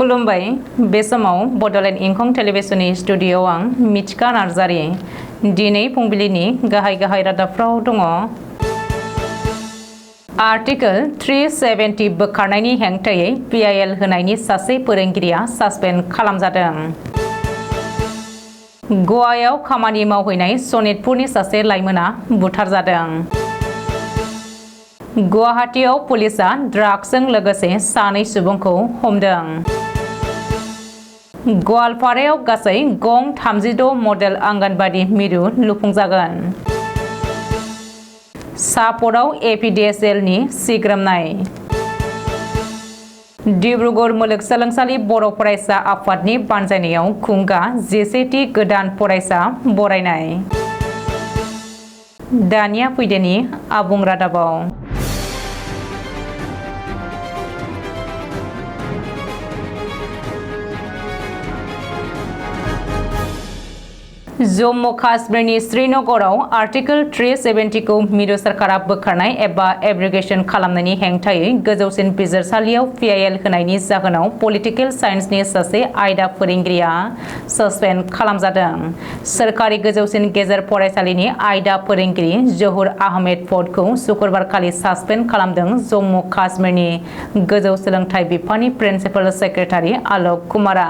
खुलुमबाय बे समाव बडलेण्ड इंखं टेलिभिजननि स्टुडिय'आव आं मिथिका नार्जारि दिनै फुंबिलिनि गाहाय रादाबफ्राव दङ। आर्टिकल 370 बोखारनायनि हेंथायै PIL होनायनि सासे फोरोंगिरिया सासपेन्ड खालामजादों। गवायाव खामानि मावहैनाय सनितपुरनि सासे लाइमोना बुथारजादों। गुवाहाटीआव पुलिसआ ड्राग्सजों लोगोसे सानै सुबुंखौ हमदों। गवालपारायाव गासै गं 36 मडेल आंगनबाड़ी मिरु लुफुंजागोन। सापराव APDSLनि सिग्रोमनाय। डिब्रुगड़ मुलुगसोलोंसालि बर' फरायसा आफादनि बानजायनायाव खुंगा 11थि गोदान फरायसा बरायनाय। दानिया फैदोनि आबुं रादाबाव। जम्मू काश्मीरनि श्रीनगराव आर्टिकल 370 खौ मिरु सरकारा बोखारनाय एबा एब्रिगेशन खालामनायनि हेंथायै गोजौसिन बिजिरसालियाव PIL होनायनि जाहोनाव पलिटिकेल साइन्सनि सासे आयदा फोरोंगिरिया सस्पेन्ड खालामजादों। सोरखारि गोजौसिन गेजेर फरायसालिनि आयदा फोरोंगिरि जहुर आहमेद फटखौ शुक्रबारखालि सासपेन्ड खालामदों जम्मू काश्मीरनि गोजौ सोलोंथाइ बिफाननि प्रिन्सिपाल सेक्रेटारि आलक कुमारा।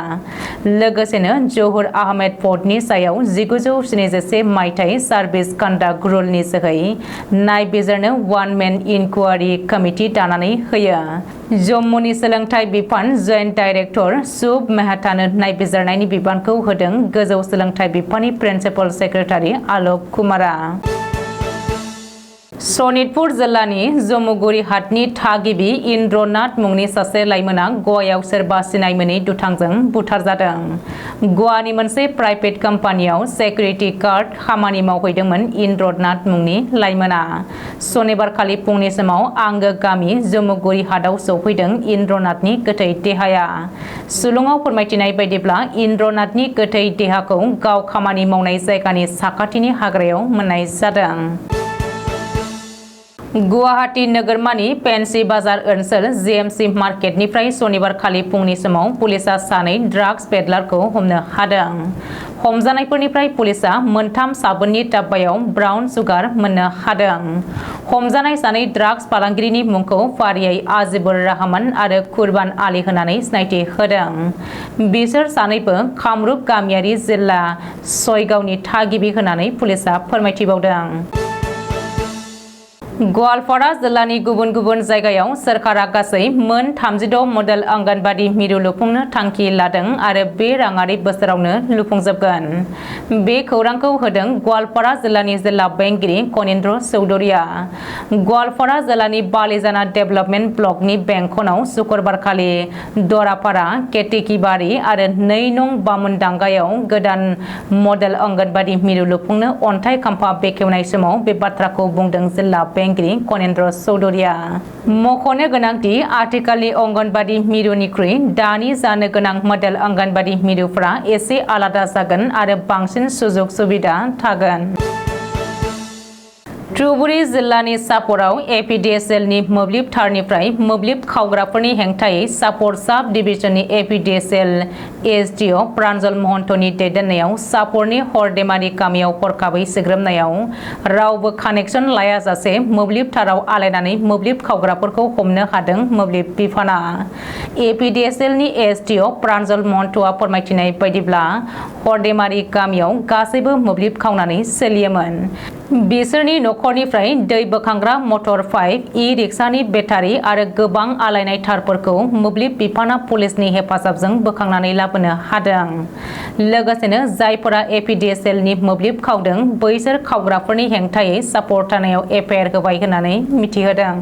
लोगोसेनो जहुर आहमेद फटनि सायाव 1977 मायथाइ सार्भिस कन्डाक्ट रुलनि जोहै नायबिजिरनो वान मेन इनकुवारि कमिटि दानानै होयो। जम्मुनि सोलोंथाइ बिफान जयेन्ट डाइरेक्टर शुभ मेहतानो नायबिजिरनायनि बिबानखौ होदों गोजौ सोलोंथाइ बिफाननि प्रिन्सिपाल सेक्रेटारि आलक कुमारा। सनितपुर जिल्लानि जम्मुगुरि हाटनि थागिबि इन्द्रनाथ मुंनि सासे लाइमोना गवायाव सोरबा सिनाय मोनै दुथांजों बुथारजादों। गवानि मोनसे प्राइभेट कम्पानियाव सिकिउरिटि गार्ड खामानि मावहैदोंमोन इन्द्रनाथ मुंनि लाइमोना। सनिबारखालि फुंनि समाव आंगो गामि जम्मुगुरि हाटआव सौफैदों इन्द्रनाथनि गोथै देहाया। सुलुङाव फोरमायथिनाय बायदिब्ला इन्द्रनाथनि गोथै देहाखौ गाव खामानि मावनाय जायगानि साखाथिनि हाग्रायाव मोननाय जादों। गुवाहाटी नोगोरमानि फेन्सि बाजार ओनसोल GMC मार्केटनिफ्राय सनिबारखालि फुंनि समाव पुलिसआ सानै ड्राग्स पेडलारखौ हमनो हादों। हमजानायफोरनिफ्राय पुलिसआ मोनथाम साबोननि डाब्बायाव ब्राउन सुगार मोननो हादों। हमजानाय सानै ड्राग्स फालांगिरिनि मुंखौ फारियै आजिबुर रहमान आरो कुरबान आली होनानै सिनायथि होदों। बिसोर सानैबो कामरुप गामियारि जिल्ला सयगावनि थागिबि होननानै पुलिसआ फोरमायथिबावदों। गवालपारा जिल्लानि गुबुन गुबुन जायगायाव सोरखारा गासै मोन 36 मडेल आंगनबाड़ी मिरु लुफुंनो थांखि लादों आरो बे राङारि बोसोरावनो लुफुंजोबगोन। बे खौरांखौ होदों गवालपारा जिल्लानि जिल्ला बेंगिरि कनिन्द्र चौधुरिया। गवालपारा जिल्लानि बालिजाना डेभेलपमेन्ट ब्लकनि बेंखनाव शुक्रबारखालि दरापारा केतिकिबारि आरो 2 नं बामुनदांगायाव गोदान मडेल आंगनबाड़ी मिरु लुफुंनो अन्थाइ खाम्फा बेखेवनाय समाव बे बाथ्राखौ बुंदों जिल्ला बेंगिरि कनिन्द्र चौधुरिया। मख'नो गोनांदि आथिखालनि अंगनबाड़ी मिरुनिख्रुइ दानि जानो गोनां मडेल आंगनबाड़ी मिरुफोरा एसे आलादा जागोन आरो बांसिन सुजुग सुबिदा थागोन। धुबुरी जिल्लानि सापराव APDSLनि मोब्लिब थारनिफ्राय मोब्लिब खावग्राफोरनि हेंथायै सापर साब डिभिजननि APDSL SDO प्रान्जल महन्तनि दैदेननायाव सापरनि हरदेमारि गामियाव हरखाबै सिग्रोमनायाव रावबो कानेक्सन लायाजासे मोब्लिब थाराव आलायनानै मोब्लिब खावग्राफोरखौ हमनो हादों मोब्लिब बिफाना। APDSLनि SDO प्रान्जल महन्तआ फोरमायथिनाय बायदिब्ला हरदेमारि गामियाव गासैबो मोब्लिब खावनानै सोलियोमोन। बिसोरनि नखरनिफ्राय दै बोखांग्रा मटर पाइप, ई-रिक्सानि बेटारि आरो गोबां आलायनाय थारफोरखौ मोब्लिब बिफाना पुलिसनि हेफाजाबजों बोखांनानै लाबोनो हादों। लोगोसेनो जायफोरा APDSLनि मोब्लिब खावदों बैसोर खावग्राफोरनि हेंथायै सापर थानायाव FIR होबाय होननानै मिथिहोदों।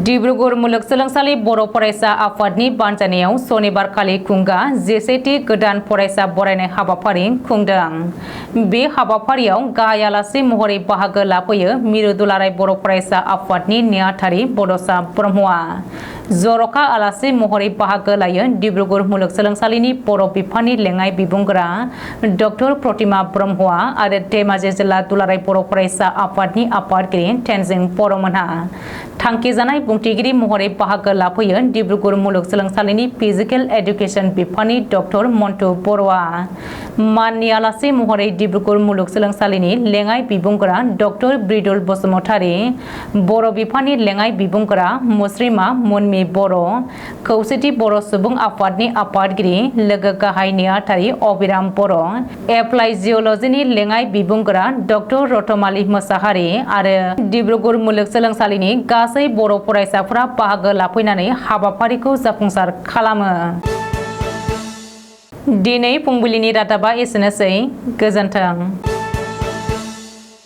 डिब्रुगड़ मुलुगसोलोंसालि बर' फरायसा आफादनि बानजायनायाव सनिबारखालि खुंगा 11थि गोदान फरायसा बरायनाय हाबाफारि खुंदों। बे हाबाफारियाव गाहाय आलासि महरै बाहागो लाफैयो मिरु दुलाराय बर' फरायसा आफादनि नेहाथारि बड'सा ब्रह्मआ। जर'खा आलासि महरै बाहागो लायो डिब्रुगड़ मुलुगसोलोंसालिनि बर' बिफाननि लेङाइ बिबुंगोरा डक्टर प्रतिमा ब्रह्मआ आरो धेमाजि जिल्ला दुलाराय बर' फरायसा आफादनि आफादगिरि तेनजिं बर'मोनहा। थांखिजानाय बुंथिगिरि महरै बाहागो लाफैयो डिब्रुगढ़ मुलुगसोलोंसालिनि फिजिकेल एडुकेशन बिफाननि डक्टर मन्टु बर'आ। माननि आलासि महरै डिब्रुगढ़ मुलुगसोलोंसालिनि लेङाइ बिबुंगोरा डक्टर ब्रिदुल बसुमतारी, बर' बिफाननि लेङाइ बिबुंगोरा मुस्रिमा मुनमि बर', खौसेथि बर' सुबुं आफादनि आफादगिरि लोगो गाहाय नेहाथारि अबिराम बर', एप्लाइ जिअलजिनि लेङाइ बिबुंगोरा डक्टर रतमाली मोसाहारि आरो डिब्रुगढ़ मुलुगसोलोंसालिनि गासै बर' फरायसाफोरा बाहागो लाफैनानै हाबाफारिखौ जाफुंसार खालामो। दिनै फुंबिलिनि रादाबा एसेनोसै। गोजोन्थों।